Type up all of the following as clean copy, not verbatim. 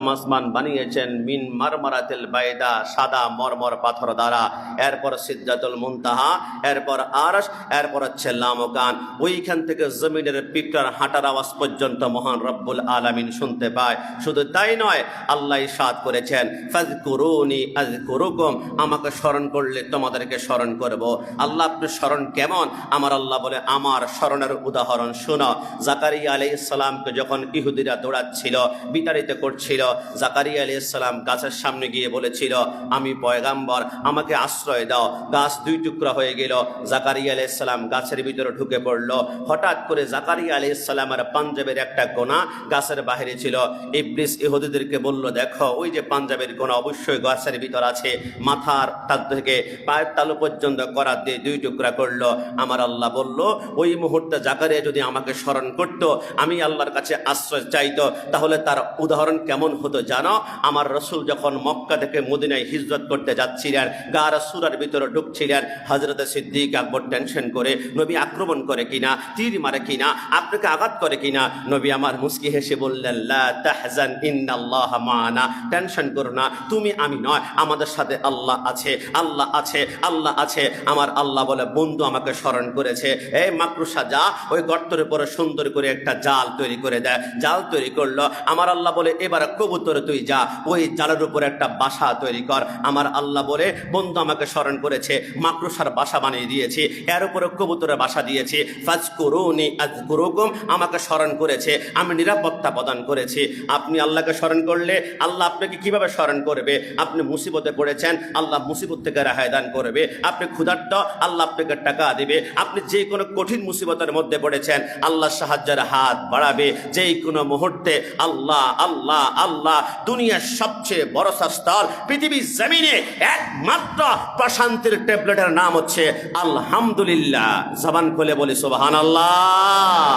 আসমান বানিয়েছেন মিন মারমারাতিল বাইদা, সাদা মরমর পাথর দ্বারা। এরপর সিদরাতুল মুনতাহা, এরপর আরশ, এরপর হচ্ছে লামকান। ওইখান থেকে জমিনের পিঁপড়ার হাঁটার আওয়াজ পর্যন্ত মহান রব্বুল আলামিন শুনতে পায়। শুধু তাই নয়, আল্লাহ ইরশাদ করেছেন ফাযকুরুনি আযকুরুকুম, আমাকে স্মরণ করলে তোমাদেরকে স্মরণ করব। আল্লাহ আপনি স্মরণ কেমন? আমার আল্লাহ বলে আমার স্মরণের উদাহরণ শোনো। জাকারিয়া আলাইহিস সালামকে যখন ইহুদিরা দৌড়াচ্ছিল, বিতাড়িত করছিল, জাকারিয়া আলাইহিস সালাম গাছের সামনে গিয়ে বলেছিল আমি পয়গাম্বর, আমাকে আশ্রয় দাও। গাছ দুই টুকরা হয়ে গেল। জাকারিয়া আলাইহিস সালাম গাছের ভিতরে ঢুকে পড়ল। হঠাৎ করে জাকারিয়া আলাইহিস সালামের পাঞ্জাবের একটা কোনা গাছের বাইরে ছিল। ইবলিস ইহুদিদেরকে বলল দেখো ওই যে পাঞ্জাবের কোনা অবশ্যই গাছের ভিতর আছে। মাথার তার থেকে পায়ের তালু পর্যন্ত করাত দিয়ে দুই টুকরা করলো। আমার আল্লাহ বলল ওই মুহূর্তে জাকারিয়া যদি আমাকে স্মরণ করত, আমি আল্লাহর কাছে আশ্রয় চাইতো, তাহলে তার উদাহরণ কেমন হতো জানো? আমার রসুল যখন মক্কা থেকে মদিনায় হিজরত করতে যাচ্ছিলেন, গার সুরার ভিতরে ঢুকছিলেন, হযরত সিদ্দিক আকবর টেনশন করে নবী আক্রমণ করে কিনা, তীর মারে কিনা, আপনাকে আঘাত করে কিনা। নবী আমার মুস্কি হেসে বললেন লা তাহজান ইন্নাল্লাহা মা'ানা, টেনশন করো না, তুমি আমি নয়, আমাদের সাথে আল্লাহ আছে, আল্লাহ আছে, আল্লাহ আছে। আমার আল্লাহ বলে বন্ধু আমাকে স্মরণ করেছে। এই মাকরুসা যা ওই গর্তের উপরে সুন্দর করে একটা জাল তৈরি করে দেয়। জাল তৈরি করলো। আমার আল্লাহ বলে এবার কবুতর তুই যা ওই জালের উপরে একটা বাসা তৈরি কর। আমার আল্লাহ বলে বন্ধু আমাকে স্মরণ করেছে, মাকরুসার বাসা বানিয়ে দিয়েছি, এর উপরে কবুতরের বাসা দিয়েছি। ফাযকুরুনি আযকুরুকুম, আমাকে স্মরণ করেছে, আমি নিরাপত্তা প্রদান করেছি। আপনি আল্লাহকে স্মরণ করলে আল্লাহ আপনাকে কিভাবে স্মরণ করবে? আপনি মুসিবতে পড়েছেন, আল্লাহ মুসিবত থেকে রেহাই দান করবে। আপনি ক্ষুধার্ত, আল্লাহ আপনাকে টাকা দিবে। আপনি যে কোনো কঠিন মুসিবতের মধ্যে পড়েছেন, আল্লাহ সাহায্যের হাত বাড়াবে যে কোনো মুহূর্তে। আল্লাহ আল্লাহ আল্লাহ দুনিয়ার সবচেয়ে বড় স্থল, পৃথিবীর জমিনে একমাত্র প্রশান্তির ট্যাবলেটের নাম হচ্ছে আলহামদুলিল্লাহ। জবান খুলে বলি সুবহানাল্লাহ।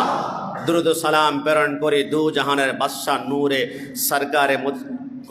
দুরূদ ও সালাম প্রেরণ করে দু জাহানের বাদশা নূরে সরকারে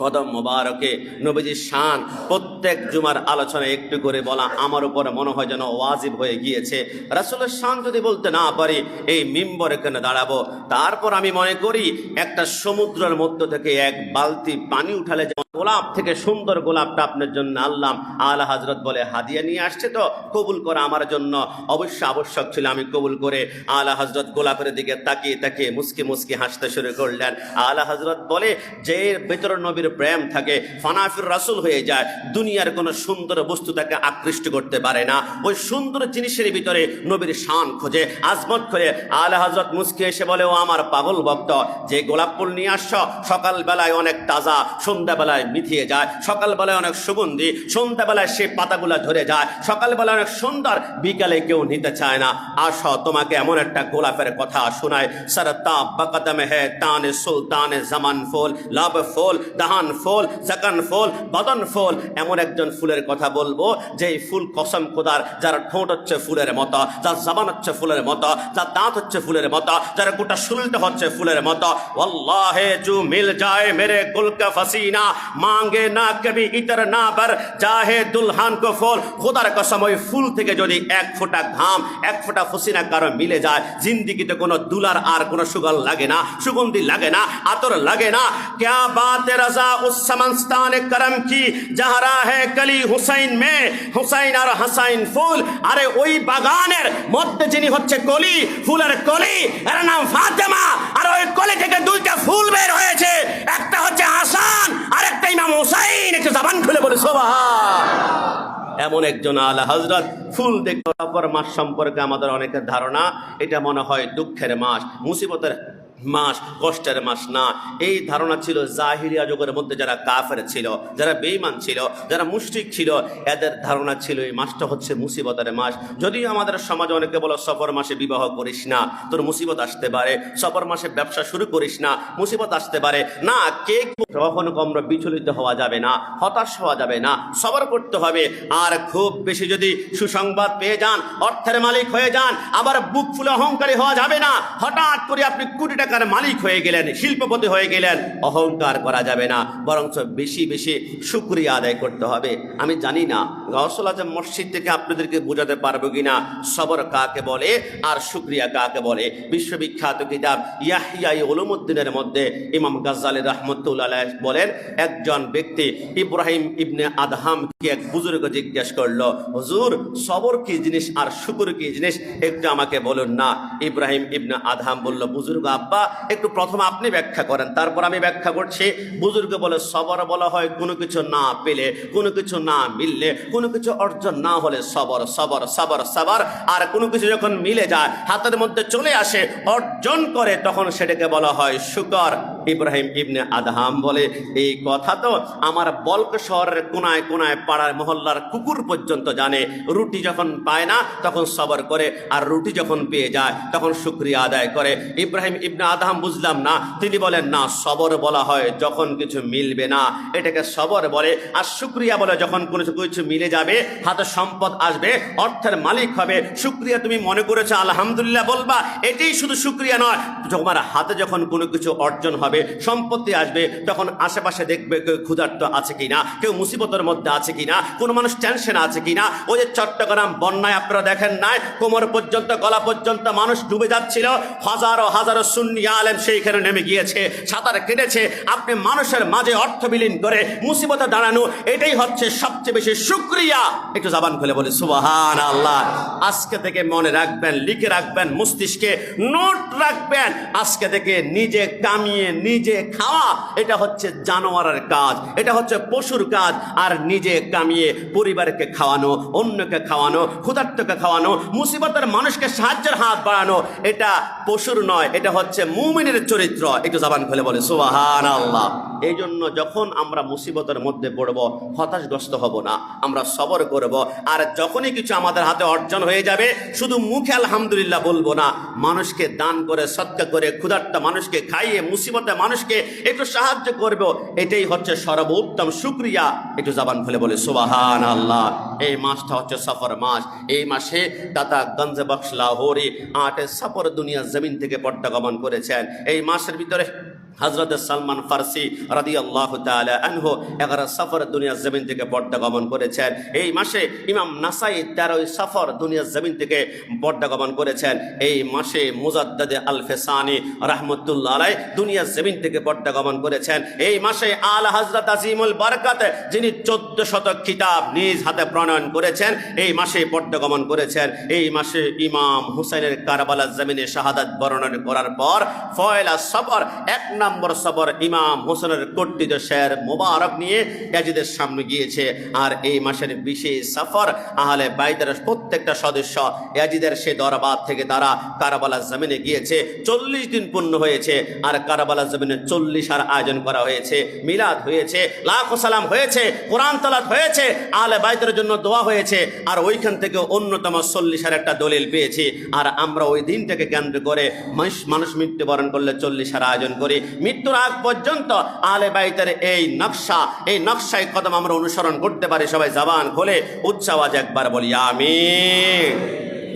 কদম মোবারকে নবীজির শান প্রত্যেক জুমার আলোচনায় একটু করে বলা আমার উপর মনে হয় যেন ওয়াজিব হয়ে গিয়েছে। রাসূলের শান যদি বলতে না পারি এই মিম্বরে কেন দাঁড়াবো? তারপর আমি মনে করি একটা সমুদ্রের মধ্য থেকে এক বালতি পানি উঠালে যেমন গোলাপ থেকে সুন্দর গোলাপটা আপনার জন্য আল্লাহ আলা হযরত বলে হাদিয়া নিয়ে আসছে, তো কবুল করা আমার জন্য অবশ্যই আবশ্যক ছিল। আমি কবুল করে আলা হযরত গোলাপের দিকে তাকিয়ে তাকিয়ে মুস্কি মুস্কি হাসতে শুরু করলেন। আলা হযরত বলে যে ভেতরে নবীর প্রেম থাকে, ফানাফির রাসূল হয়ে যায়, দুনিয়ার কোন সুন্দর বস্তু তাকে আকৃষ্ট করতে পারে না। ওই সুন্দর জিনিসের ভিতরে নবীর শান খোঁজে, আজমত খোঁজে। আলা হযরত মুস্কি এসে বলে ও আমার পাগল ভক্ত, যে গোলাপ ফুল নিয়ে আসছো সকাল বেলায় অনেক তাজা, সন্ধ্যাবেলায় মিথিয়ে যায়, সকালবেলায় অনেক সুগন্ধি, সন্ধ্যাবেলায় সে পাতাগুলা ঝরে যায়, সকালবেলায় অনেক সুন্দর, বিকালে কেউ নিতে চায় না। আসো তোমাকে এমন একটা গোলাপের কথা শোনায়। সরতাব বকদমে হে তানে সুলতানে জামান ফুল, লাভ ফুল, দাহান ফুল, জাকান ফুল, বদন ফুল, এমন একজন ফুলের কথা বলবো যে ফুল কসম খোদার, যার ঠোঁট হচ্ছে ফুলের মতো, যার জবান হচ্ছে ফুলের মতো, যার দাঁত হচ্ছে ফুলের মতো, যার গোটা শরীরটা হচ্ছে ফুলের মতো। ওয়াল্লাহে জু মিল যায় মেরে গুল কা ফসিনা, মাঙ্গে না কবি ইতর না বার চাহে দুলহান কো ফুল। খোদার কসম ওই ফুল থেকে যদি এক ফোঁটা ঘাম, এক ফোঁটা ফসিনা কারো মিলে যায়, জিন্দিগিতে কোনো দুলার আর কোনো সুগন্ধ লাগে না, সুগন্ধি লাগে না, আতর লাগে না। क्या बात रजा उस समस्तान करम की जहरा है कली हुसैन में, হুসাইন আর হাসাইন ফুল। আরে ওই বাগানের মধ্যে যিনি হচ্ছে কলি, ফুলের কলি, এর নাম ফাতেমা। আর ওই কলি থেকে দুইটা ফুল বের হয়েছে, একটা হচ্ছে হাসান আর একটা ইমাম হুসাইন। একটু জবান খুলে বলে সুবহান। এমন একজন আলা হযরত ফুল দেখতে। অপর মাস সম্পর্কে আমাদের অনেকের ধারণা এটা মনে হয় দুঃখের মাস, মুসিবতের মাস, কষ্টের মাস না। এই ধারণা ছিল জাহিলিয়া যুগের মধ্যে যারা কাফের ছিল, যারা বেঈমান ছিল, যারা মুশরিক ছিল, এদের ধারণা ছিল এই মাসটা হচ্ছে মুসিবতের মাস। যদিও আমাদের সমাজে অনেকে বলে সফর মাসে বিবাহ করিস না, তোর মুসিবত আসতে পারে, সফর মাসে ব্যবসা শুরু করিস না, মুসিবত আসতে পারে। না, কে কখনো কখনো বিচলিত হওয়া যাবে না, হতাশ হওয়া যাবে না, সবর করতে হবে। আর খুব বেশি যদি সুসংবাদ পেয়ে যান, অর্থের মালিক হয়ে যান, আবার বুক ফুলে অহংকারী হওয়া যাবে না। হঠাৎ করে আপনি কোটি টাকা টাকার মালিক হয়ে গেলেন, শিল্পপতি হয়ে গেলেন, অহংকার করা যাবে না, বরঞ্চ বেশি বেশি শুকরিয়া আদায় করতে হবে। আমি জানি না গাউসুল আজম মসজিদ থেকে আপনাদেরকে বোঝাতে পারবো কিনা সবর কাকে বলে আর শুকরিয়া কাকে বলে। বিশ্ববিখ্যাত কিতাব ইয়াহইয়া উলুমুদ্দিনের মধ্যে ইমাম গাজ্জালী রাহমাতুল্লাহ আলাইহি বলেন, একজন ব্যক্তি ইব্রাহিম ইবনে আদহামকে এক বুজুর্গ জিজ্ঞেস করলো, হুজুর সবর কি জিনিস আর শুকর কি জিনিস, একটু আমাকে বলুন না। ইব্রাহিম ইবনে আদহাম বলল, বুজুর্গ আব্বা একটু প্রথম আপনি ব্যাখ্যা করেন, তারপর আমি ব্যাখ্যা করছি। বুজুর্গ বলে, সবর বলা হয় কোনো কিছু না পেলে, কোনো কিছু না মিললে, কোনো কিছু অর্জন না হলে সবর সবর সবর সবর। আর কোনো কিছু যখন মিলে যায়, হাতের মধ্যে চলে আসে, অর্জন করে, তখন সেটাকে বলা হয় শুকর। ইব্রাহিম ইবনে আদহাম বলে, এই কথা তো আমার বলক শহরের কোনায় কোনায় পাড়ার মহল্লার কুকুর পর্যন্ত জানে। রুটি যখন পায় না তখন সবর করে, আর রুটি যখন পেয়ে যায় তখন শুকরিয়া আদায় করে। ইব্রাহিম ইবনে আদহাম বুঝলাম না, তিনি বলেন, না, সবর বলা হয় যখন কিছু মিলবে না, এটাকে সবর বলে। আর শুকরিয়া বলে যখন কোনো কিছু মিলে যাবে, হাতে সম্পদ আসবে, অর্থের মালিক হবে, শুকরিয়া তুমি মনে করেছো আলহামদুলিল্লাহ বলবা, এটাই শুধু শুকরিয়া নয়। তোমার হাতে যখন কোনো কিছু অর্জন হবে, সম্পত্তি আসবে, তখন আশেপাশে দেখবে কেউ ক্ষুধার্ত আছে কিনা, কেউ মুসিবতের মধ্যে আছে কিনা, কোনো মানুষ টেনশন আছে কিনা। ওই যে চট্টগ্রাম বন্যায় আপনারা দেখেন নাই, কোমর পর্যন্ত গলা পর্যন্ত মানুষ ডুবে যাচ্ছিল, হাজারো হাজারো সুন্নি আলেম সেইখানে নেমে গিয়েছে, সাঁতার কেটেছে। আপনি মানুষের মাঝে অর্থ বিলীন করে মুসিবতে দাঁড়ানো, এটাই হচ্ছে সবচেয়ে বেশি শুকরিয়া। একটু জবান খুলে বলি সুবহানাল্লাহ। আজকে থেকে মনে রাখবেন, লিখে রাখবেন, মস্তিষ্কে নোট রাখবেন, আজকে থেকে নিজে কামিয়ে নিজে খাওয়া এটা হচ্ছে জানোয়ারের কাজ, এটা হচ্ছে পশুর কাজ। আর নিজে কামিয়ে পরিবারকে খাওয়ানো, অন্যকে খাওয়ানো, ক্ষুধার্তকে খাওয়ানো, মুসিবতের মানুষকে সাহায্যের হাত বাড়ানো, এটা পশুর নয়, এটা হচ্ছে মুমিনের চরিত্র। একটু জবান খুলে বলে সুবহানাল্লাহ। এই জন্য যখন আমরা মুসিবতের মধ্যে পড়ব, হতাশগ্রস্ত হব না, আমরা সবর করব। আর যখনই কিছু আমাদের হাতে অর্জন হয়ে যাবে, শুধু মুখে আলহামদুলিল্লাহ বলবো না, মানুষকে দান করে, সৎকা করে, ক্ষুধার্ত মানুষকে খাইয়ে, মুসিবতে মানুষকে একটু সাহায্য করব, এটাই হচ্ছে সর্বোত্তম শুকরিয়া। একটু জবান খুলে বলে সুবহানাল্লাহ। এই মাসটা হচ্ছে সফর মাস। এই মাসে দাদা গঞ্জ বক্স লাহোরি 8 সফর দুনিয়া জমিন থেকে পর্দাগমন করেছেন। এই মাসের ভিতরে হযরত সালমান ফারসি রাদিয়াল্লাহু তাআলা আনহু 11 সফর দুনিয়া জমিন থেকে পর্দাগমন করেছেন। এই মাসে ইমাম নাসাই 13 সফর দুনিয়া জমিন থেকে পর্দাগমন করেছেন। এই মাসে মুজাদ্দাদ আল ফেসানি রাহমাতুল্লাহ আলাইহি দুনিয়া জমিন থেকে পর্দাগমন করেছেন। এই মাসে আলা হযরত আজিমুল বরকত, যিনি 1400 কিতাব নিজ হাতে প্রণয়ন করেছেন, এই মাসে পর্দাগমন করেছেন। এই মাসে ইমাম হুসাইনের কারবালার জমিনে শাহাদাত বরণ করার পর ফয়লা সফর, 1 নম্বর সফর ইমাম হোসেনের কর্তৃত শের মোবারক নিয়ে ইয়াজিদের সামনে গিয়েছে। আর এই মাসের বিশেষ সফর আহলে বাইতের প্রত্যেকটা সদস্য ইয়াজিদের সে দরবার থেকে তারা কারবালার জমিনে গিয়েছে। 40 দিন পূর্ণ হয়েছে। আর কারবালার জমিনে 40 আয়োজন করা হয়েছে, মিলাদ হয়েছে, লাখো সালাম হয়েছে, কোরআন তেলাওয়াত হয়েছে, আহলে বাইতের জন্য দোয়া হয়েছে। আর ওইখান থেকে অন্যতম 40 একটা দলিল পেয়েছি। আর আমরা ওই দিনটাকে কেন্দ্র করে মানুষ মৃত্যুবরণ করলে 40 আয়োজন করি। মৃত্যুর আগ পর্যন্ত আহলে বাইতের এই নকশায় কদম আমরা অনুসরণ করতে পারি। সবাই জবান খোলে উচ্চ আওয়াজে একবার বলি আমিন।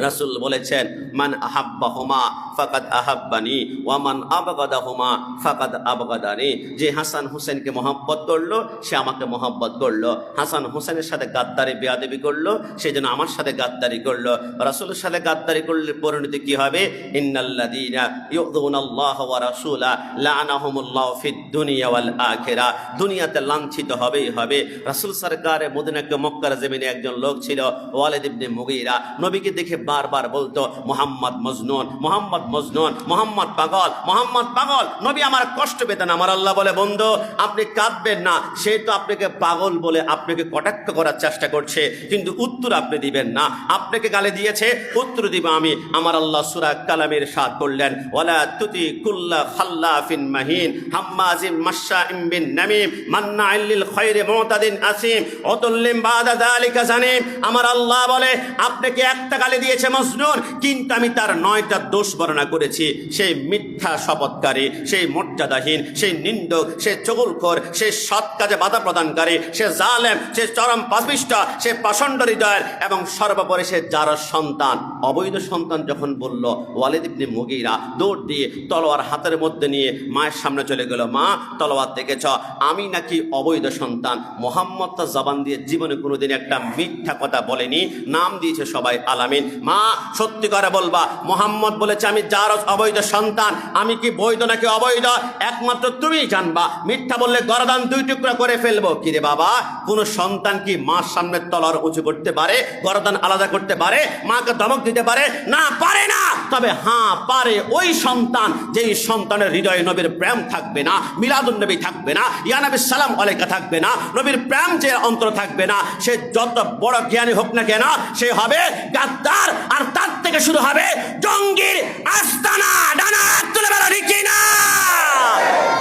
রাসূল বলেছেন, মান আহাব্বাহুমা ফাকাদ আহাব্বানি ওয়া মান আবগাদাহুমা ফাকাদ আবগাদানি। যে হাসান হোসেনকে মহব্বত করলো, সে আমাকে মহব্বত করলো। হাসান হোসেনের সাথে গাদ্দারি বেয়াদবি করলো, সে যেন আমার সাথে গাদ্দারি করলো। রাসূলের সাথে গাদ্দারি করলে পরিণতি কি হবে? ইন্নাল্লাযীনা ইউযুনাল্লাহ ওয়া রাসূলা লাআনাহুমুল্লাহু ফিদ দুনিয়া ওয়াল আখিরা। দুনিয়াতে লাঞ্ছিত হবেই হবে। রাসূল সরকার মদিনাকে মক্কার জমিনে একজন লোক ছিল, ওয়ালিদ ইবনে মুগীরা। নবীকে দেখে বারবার বলতো, মোহাম্মদ মজনুন, মোহাম্মদ মজনুন, মোহাম্মদ পাগল, মোহাম্মদ পাগল। নবী আমার কষ্ট পেতেন। আমার আল্লাহ বলে, বন্ধু আপনি কাঁদবেন না, সে তো আপনাকে পাগল বলে আপনাকে কটাক্ষ করার চেষ্টা করছে, কিন্তু উত্তর আপনি দিবেন না। আপনাকে গালি দিয়েছে, উত্তর দিব আমি। আমার আল্লাহ সূরা কালামের ইরশাদ করলেন, ওয়ালা তুতি কুল্লা খাল্লাফিন মাহিন হাম্মাজিম মাশশাইম বিন নামিম মান্নাইল লিল খায়রি মুতাদিন আসিম উতুল্লিম বাদা যালিকা জানিম। আমার আল্লাহ বলে, আপনাকে একটা গালি দিয়েছে মজনুন, কিন্তু কিন্তু আমি তার 9টা দোষ বর্ণনা করেছি। সেই মিথ্যা শপথকারী, সেই মর্যাদাহীন, সেই নিন্দক, সে চগলখোর, সে সৎ কাজে বাধা প্রদানকারী, সে জালেম, সে চরম পাপিষ্ঠ, সে পাষণ্ড হৃদয়ের, এবং সর্বোপরি সে যার সন্তান অবৈধ সন্তান। যখন বলল, ওয়ালিদ ইবনে মুগীরা দৌড় দিয়ে তলোয়ার হাতের মধ্যে নিয়ে মায়ের সামনে চলে গেল, মা তলোয়ার দেখেছ, আমি নাকি অবৈধ সন্তান। মোহাম্মদ তো জবান দিয়ে জীবনে কোনোদিন একটা মিথ্যা কথা বলেনি, নাম দিয়েছে সবাই আলামিন। মা সত্যি করে বলবা, মোহাম্মদ বলেছে আমি যার অবৈধ সন্তান, আমি কি বৈধ নাকি অবৈধ একমাত্র তুমিই জানবা। মিথ্যা বললে গরদান 2 টুকরা করে ফেলবো। কিরে বাবা, কোন সন্তান কি মার সামনে তলোয়ার উঁচু করতে পারে, গরদান আলাদা করতে পারে, মাকে ধমক দিতে পারে? না, পারে না। তবে হ্যাঁ পারে ওই সন্তান যেই সন্তানের হৃদয়ে নবীর প্রেম থাকবে না, মিলাদুন নবী থাকবে না, ইয়া নবী সালাম আলাইকা থাকবে না, নবীর প্রেম যে অন্তর থাকবে না, সে যত বড় জ্ঞানী হোক না কেন, সে হবে গাদ্দার। আর তার থেকে শুরু হবে জঙ্গির আস্তানা। ডানা তুলে বেরো, ঠিক না?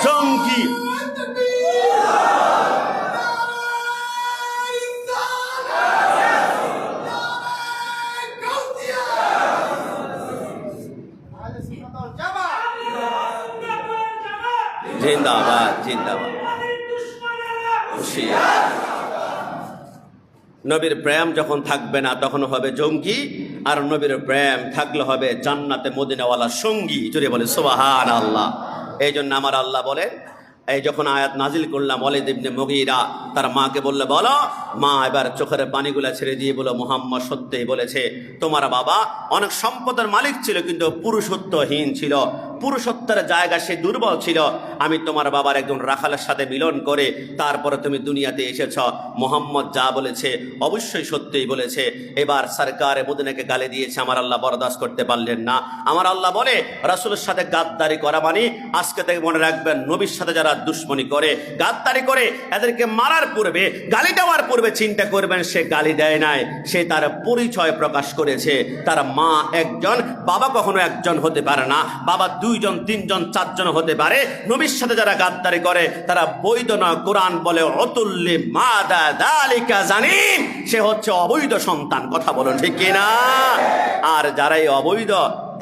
জঙ্গি জিন্দাবাদ, জিন্দাবাদ। নবীর প্রেম যখন থাকবে না তখন হবে জঙ্গি, আর নবীর প্রেম থাকলে হবে জান্নাতে মদিনাওয়ালা সঙ্গী। জোরে বলে সুবহানাল্লাহ। এই জন্য আমার আল্লাহ বলেন, এই যখন আয়াত নাজিল করলাম, ওয়ালিদ ইবনে মুগীরা তার মাকে বললে, বলো মা, এবার চোখের পানিগুলা ছেড়ে দিয়ে বলো, মুহাম্মদ সত্যিই বলেছে, তোমার বাবা অনেক সম্পদের মালিক ছিল কিন্তু পুরুষত্বহীন ছিল, পুরুষত্বের জায়গা সে দুর্বল ছিল। আমি তোমার বাবার একজন রাখালের সাথে মিলন করে তারপরে তুমি দুনিয়াতে এসেছ। মুহাম্মদ যা বলেছে অবশ্যই সত্যিই বলেছে। এবার সরকারে মদিনাকে গালি দিয়েছে, আমার আল্লাহ বরদাস্ত করতে পারলেন না। আমার আল্লাহ বলে, রাসূলের সাথে গাদ্দারি করা মানে, আজকে থেকে মনে রাখবেন, নবীর সাথে যারা দুশ্মনী করে, গাদ্দারি করে, এদেরকে মারার পূর্বে, গালি দেওয়ার পূর্বে চিন্তা করবেন সে গালি দেয় নাই, সে তার পরিচয় প্রকাশ করেছে। তার মা একজন, বাবা কখনো একজন হতে পারে না, বাবা 2 জন 3 জন 4 জন হতে পারে। নবীর সাথে যারা গাদ্দারি করে তারা বৈধ নয়। কোরআন বলে, অতুল্লি মাদা দালিকা জানিন, সে হচ্ছে অবৈধ সন্তান। কথা বলুন ঠিক কিনা? আর যারাই অবৈধ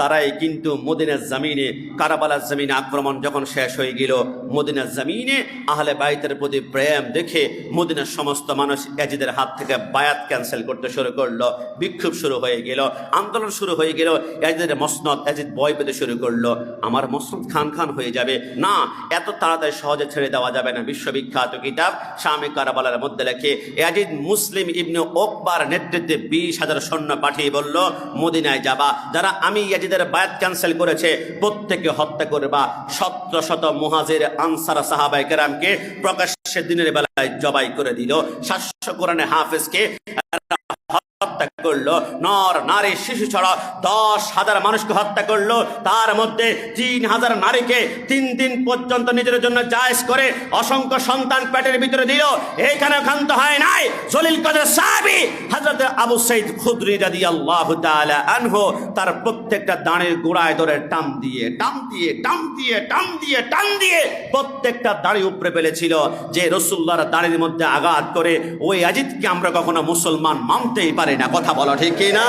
তারাই কিন্তু মদিনার জমিনে, কারবালার জমিনে আক্রমণ যখন শেষ হয়ে গেল, মদিনার জমিনে আহলে বাইতের প্রতি প্রেম দেখে মদিনার সমস্ত মানুষ ইয়াজিদের হাত থেকে বায়াত ক্যান্সেল করতে শুরু করলো, বিক্ষোভ শুরু হয়ে গেল, আন্দোলন শুরু হয়ে গেল। ইয়াজিদের মসনদ ইয়াজিদ ভয় পেতে শুরু করলো, আমার মসনদ খান খান হয়ে যাবে, না এত তাড়াতাড়ি সহজে ছেড়ে দেওয়া যাবে না। বিশ্ববিখ্যাত কিতাব শামে কারবালার মধ্যে লেখে, ইয়াজিদ মুসলিম ইবনে ওকবার নেতৃত্বে 20,000 সৈন্য পাঠিয়ে বলল, মদিনায় যাবা, যারা আমি ইয়াজিদের বায়াত ক্যান্সেল করেছে প্রত্যেককে হত্যা করবা। 1700 মুহাজির আনসার সাহাবায়ে কেরামকে প্রকাশ্যে দিনের বেলায় জবাই করে দিল। 700 কোরআনে হাফেজকে হত্যা করলো, নর নারী শিশু ছাড়া 10,000 মানুষকে হত্যা করলো। তার মধ্যে 3,000 নারীকে 3 দিন পর্যন্ত নিজের জন্য জায়েজ করে অসংখ্য সন্তান পেটের ভিতরে দিল। এইখানে ক্ষান্ত হয় নাই। জলিল কদর সাহাবী হযরত আবু সাঈদ খুদরি রাদিয়াল্লাহু তাআলা আনহু তার প্রত্যেকটা দাঁড়ের গোড়ায় ধরে টান দিয়ে প্রত্যেকটা দাড়ি উপরে ফেলেছিল, যে রাসূলুল্লাহর দাড়ির মধ্যে আঘাত করে ওই ইয়াজিদকে আমরা কখনো মুসলমান মানতেই পারি না। কথা বলো ঠিক কিনা?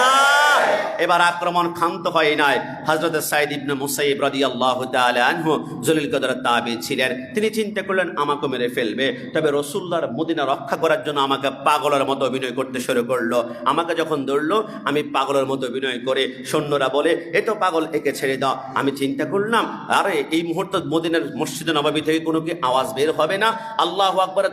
এবার আক্রমণ ক্ষান্ত হয় নাই। হযরত সাঈদ ইবনে মুসাইয়িব রাদিয়াল্লাহু তাআলা আনহু জলিল কদর তাবী ছিলেন। তিনি চিন্তা করলেন আমাকে মেরে ফেলবে, তবে রাসূলুল্লাহর মদিনা রক্ষা করার জন্য আমাকে পাগলের মতো অভিনয় করতে শুরু করলো। আমাকে যখন ধরলো আমি পাগলের মতো অভিনয় করে, সৈন্যরা বলে এ তো পাগল, একে ছেড়ে দাও। আমি চিন্তা করলাম, আরে এই মুহূর্তে মদিনার মসজিদে নববী থেকে কোনো কি আওয়াজ বের হবে না, আল্লাহু আকবার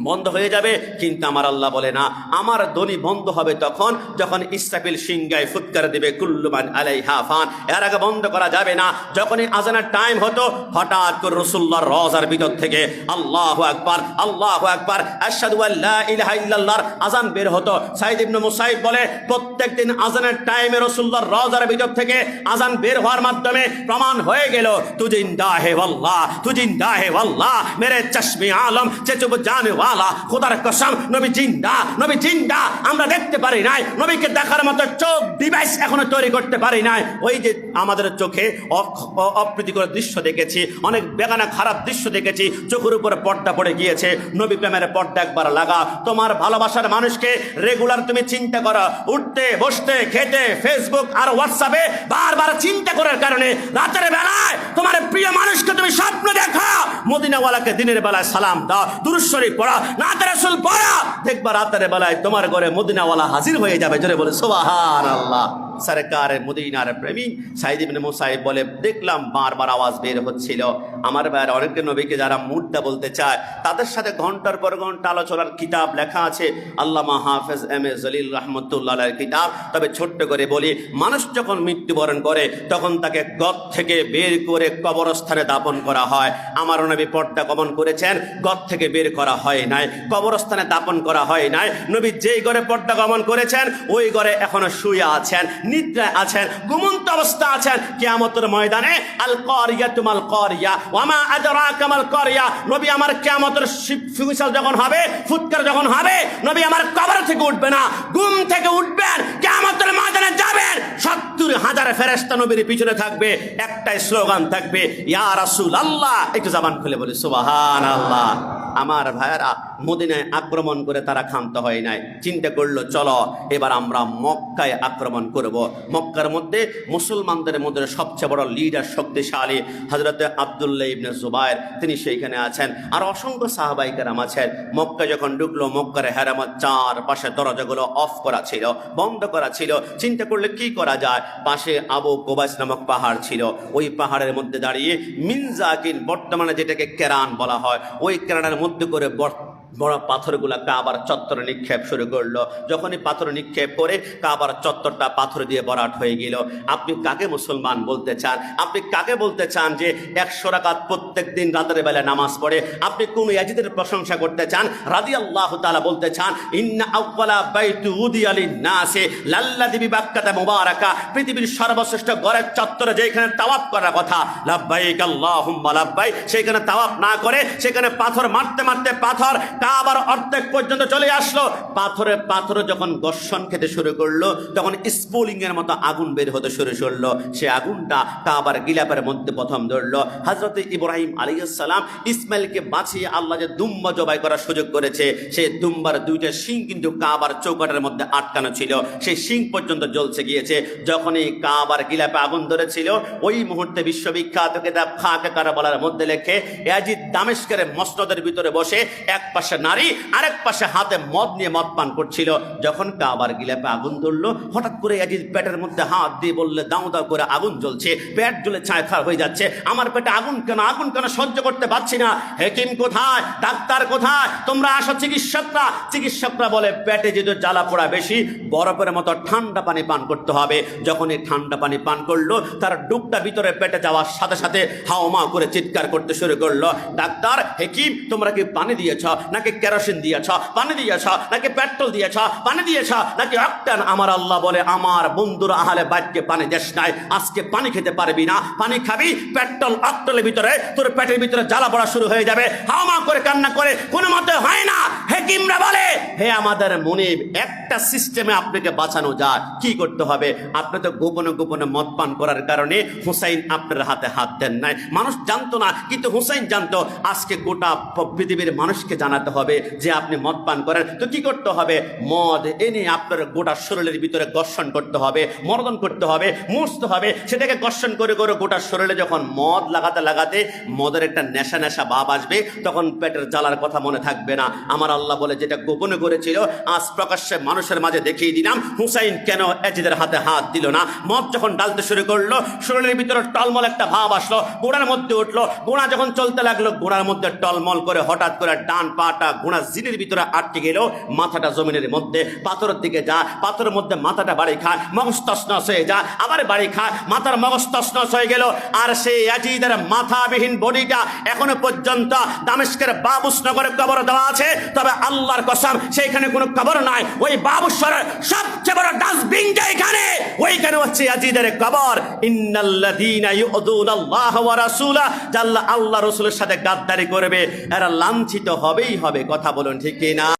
বন্ধ হয়ে যাবে। কিন্তু আমার আল্লাহ বলে না, আমার ধ্বনি বন্ধ হবে তখন যখন ইসরাফিল সিংহায় ফুৎকার দেবে, কুল্লু মান আলাইহা ফান। এর আগে বন্ধ করা যাবে না। যখনই আজানের টাইম হতো, হঠাৎ করে রাসূলুল্লাহর রওজার ভিতর থেকে আল্লাহু আকবার, আল্লাহু আকবার, আশহাদু আল্লা ইলাহা ইল্লাল্লাহর আজান বের হতো। সাঈদ ইবনে মুসাইয়িব বলে, প্রত্যেকদিন আজানের টাইমে রাসূলুল্লাহর রওজার ভিতর থেকে আজান বের হওয়ার মাধ্যমে প্রমাণ হয়ে গেল, তু জিন্দা হে ওয়াল্লাহ, তু জিন্দা হে ওয়াল্লাহ, মেরে চশমে আলম সে চুপ জানে ওয়ালা, খোদার কসম নবী জিন্দা, নবী জিন্দা। আমরা দেখতে পারি নাই, নবীকে দেখার মতো চোখ ডিভাইস এখনো তৈরি করতে পারি নাই। ওই যে আমাদের চোখে অপ্রীতিকর দৃশ্য দেখেছি, অনেক বেগানা খারাপ দৃশ্য দেখেছি, চোখের উপরে পর্দা পড়ে গিয়েছে। নবী প্রেমের পর্দা একবার লাগা। তোমার ভালোবাসার মানুষকে রেগুলার তুমি চিন্তা করো, উঠতে বসতে খেতে ফেসবুক আর হোয়াটসঅ্যাপে বারবার চিন্তা করার কারণে রাতের বেলায় তোমার প্রিয় মানুষকে তুমি স্বপ্ন দেখো, মদিনাওয়ালাকে দিনের বেলায় সালাম দাও, দুরূদ শরীফ পড়া, নাতে রাসূল পড়া, দেখবা রাতের বেলায় তোমার ঘরে মদিনাওয়ালা হাজির হয়ে যাবে। জোরে বলে সুবহানাল্লাহ। সরকার মদিনার প্রেমী সাইদ ইবনে মুসাইব বলে, দেখলাম বারবার আওয়াজ বের হচ্ছিল। আমার ভাইয়ের অনেকে নবীকে যারা মুর্দা বলতে চায় তাদের সাথে ঘন্টার পর ঘন্টা আলোচনার কিতাব লেখা আছে, আল্লামা হাফেজ এম এ জলিল রহমতুল্লাহ আলাইহির কিতাব। তবে ছোট্ট করে বলি, মানুষ যখন মৃত্যুবরণ করে তখন তাকে গদ থেকে বের করে কবরস্থানে দাপন করা হয়। আমার নবী পর্দা গমন করেছেন, গদ থেকে বের করা হয় নাই, কবরস্থানে দাপন করা হয় নাই। নবী যেই ঘরে পর্দা গমন করেছেন ওই ঘরে এখনো শুয়ে আছেন, নিদ্রায় আছেন, ঘুমন্ত অবস্থা আছেন। কিয়ামতের ময়দানে আল কারিয়াতু মাল কারিয়া ওয়া মা আদরাকা মাল কারিয়া, নবী আমার কিয়ামতের ফিসাল যখন হবে, ফুৎকার যখন হবে, নবী আমার কবর থেকে উঠবে না, ঘুম থেকে উঠবেন, কিয়ামতের ময়দানে যাবেন। 70,000 ফেরেশতা নবীর পিছনে থাকবে, একটাই স্লোগান থাকবে, ইয়া রাসূলুল্লাহ। একটু জবান খুলে বলি সুবহানাল্লাহ। আমার ভাইয়েরা, মদিনায় আক্রমণ করে তারা ক্ষান্ত হয় নাই, চিন্তা করলো চলো এবার আমরা মক্কায় আক্রমণ করব। মক্কার মধ্যে মুসলমানদের মধ্যে সবচেয়ে বড় লিডার শক্তিশালী হযরতে আব্দুল্লাহ ইবনে জুবায়ের, তিনি সেইখানে আছেন, আর অসংখ্য সাহাবায়ে কেরাম আছেন। মক্কা যখন ঢুকলো, মক্কার হেরামত চারপাশে দরজাগুলো অফ করা ছিল, বন্ধ করা ছিল। চিন্তা করলে কি করা যায়, পাশে আবু কুবাইস নামক পাহাড় ছিল, ওই পাহাড়ের মধ্যে দাঁড়িয়ে মিনজাকিন, বর্তমানে যেটাকে কেরান বলা হয়, ওই কেরানের মধ্যে করে বড় পাথরগুলা কাবার চত্বরে নিক্ষেপ শুরু করলো। যখনই পাথর নিক্ষেপ করে কাবার চত্বরটা পাথর দিয়ে ভরাট হয়ে গেল। আপনি কাকে মুসলমান বলতে চান? আপনি কাকে বলতে চান যে 100 রাকাত প্রত্যেক দিন রাতের বেলা নামাজ পড়ে? আপনি কোন ইয়াজিদের প্রশংসা করতে চান? রাদিয়াল্লাহু তাআলা বলতে চান, ইন্না আউওয়ালা বাইতু উদিয়া লিন-নাসি লাল্লাযী বিবাক্কাতা মুবারাকা, পৃথিবীর সর্বশ্রেষ্ঠ ঘরের চত্বরে যেখানে তাওয়াফ করার কথা, লাব্বাইক আল্লাহুম্মা লাব্বাইক, সেখানে তাওয়াফ না করে সেখানে পাথর মারতে মারতে পাথর কাবার অর্ধেক পর্যন্ত চলে আসলো। পাথরে যখন ঘর্ষণ খেতে শুরু করলো, তখন স্পুলিং এর মতো আগুন বের হতে শুরু করলো। সে আগুনটা কাবার গিলাপের মধ্যে প্রথম ধরলো। হযরত ইব্রাহিম আলাইহিস সালাম ইসমাইলকে বাঁচিয়ে আল্লাহ যে দুম্বা জবাই করার সুযোগ করেছে, সেই দুম্বার 2টা শিং কিন্তু কাবার চৌকাটের মধ্যে আটকানো ছিল, সেই শিং পর্যন্ত জ্বলছে গিয়েছে। যখনই কাবার গিলাপে আগুন ধরেছিল, ওই মুহূর্তে বিশ্ববিখ্যাত কিতাব খাকে কারবালার মধ্যে লেখে, ইয়াজিদ দামেস্কের মসনদের ভিতরে বসে এক পাশে নারী আরেক পাশে হাতে মদ নিয়ে মদ পান করছিল। যখন কাবার গিলাপে আগুন ধরলো, হঠাৎ করে ইয়াজিদ পেটের মধ্যে হাত দিয়ে বললে, দাও দাও করে আগুন জ্বলছে, পেট জ্বলে ছাইখার হয়ে যাচ্ছে, আমার পেটে আগুন কেন, আগুন কেন সহ্য করতে পারছি না। হেকিম কোথায়, ডাক্তার কোথায়, তোমরা আসো চিকিৎসকরা। চিকিৎসকরা বলে, পেটে যেহেতু জ্বালা পোড়া বেশি, বরফের মতো ঠান্ডা পানি পান করতে হবে। যখন এই ঠান্ডা পানি পান করলো, তার ডুবটা ভিতরে পেটে যাওয়ার সাথে সাথে হাওমা করে চিৎকার করতে শুরু করলো, ডাক্তার, হেকিম, তোমরা কি পানি দিয়েছ নাকি কেরোসিন দিয়েছ, পানি দিয়েছ নাকি পেট্রোল দিয়েছ, পানি দিয়েছ নাকি অক্টান? আমার আল্লাহ বলে, আমার বন্ধুরা আহলে বাইতকে পানি দেশ নাই, আজকে পানি খেতে পারবি না, পানি খাবি, পেট্রোল অক্টলের ভিতরে তোর পেটের ভিতরে জ্বালা পড়া শুরু হয়ে যাবে, হাওমা করে কান্না করে, কোনো মতে হয় না। হেকিমরা বলে, হে আমাদের মুনিব, একটা সিস্টেমে আপনাকে বাঁচানো যায়। কি করতে হবে? আপনি তো গোপনে গোপনে মদ পান করার কারণে হুসাইন আপনার হাতে হাত দেন নাই, মানুষ জানতো না, কিন্তু হুসাইন জানতো। আজকে গোটা পৃথিবীর মানুষকে জানাতে হবে যে আপনি মদ পান করেন। তো কি করতে হবে? মদ এনে আপনার গোটা শরীরের ভিতরে ঘর্ষণ করতে হবে, মর্দন করতে হবে, মুছতে হবে। সেটাকে ঘর্ষণ করে করে গোটা শরীরে যখন মদ লাগাতে লাগাতে মদের একটা নেশা নেশা ভাব আসবে, তখন পেটের জ্বালার কথা মনে থাকবে না। আমার আল্লাহ বলে, যেটা গোপনে করেছিল আজ প্রকাশ্যে মানুষের মাঝে দেখিয়ে দিলাম। হুসাইন কেন ইয়াজিদের হাতে হাত দিল না? মদ যখন ডালতে শুরু করলো, শরীরের ভিতরে টলমল একটা ভাব আসলো, গোড়ার মধ্যে উঠলো, গোড়া যখন চলতে লাগলো, গোড়ার মধ্যে টলমল করে হঠাৎ করে ডান পাটা গোড়া জিনের ভিতরে আটকে গেল, মাথাটা জমিনের মধ্যে, পাথরের দিকে যায়, পাথরের মধ্যে মাথাটা বাড়ি খায়, মগজ তছনছ হয়ে যায়, আবার বাড়ি খায়, মাথার মগজ তছনছ হয়ে গেল। আর সেই ইয়াজিদের মাথাবিহীন বডিটা এখনো পর্যন্ত দামেস্কের বাবুস নগরে কবর দেওয়া আছে। তবে আল্লাহর কসম, সেইখানে কোনো কবর নাই। ওই বাবুশ্বরের সবচেয়ে বড় ডাস্টবিন যেখানে, ওইখানে হচ্ছে ইয়াজিদের কবর। ইন্নাল্লাযীনা ইউযুনাল্লাহ ওয়া রাসূলা, আল্লাহ রাসূলের সাথে গাদ্দারি করবে, এরা লাঞ্ছিত হবেই হবে। কথা বলুন ঠিক কি না?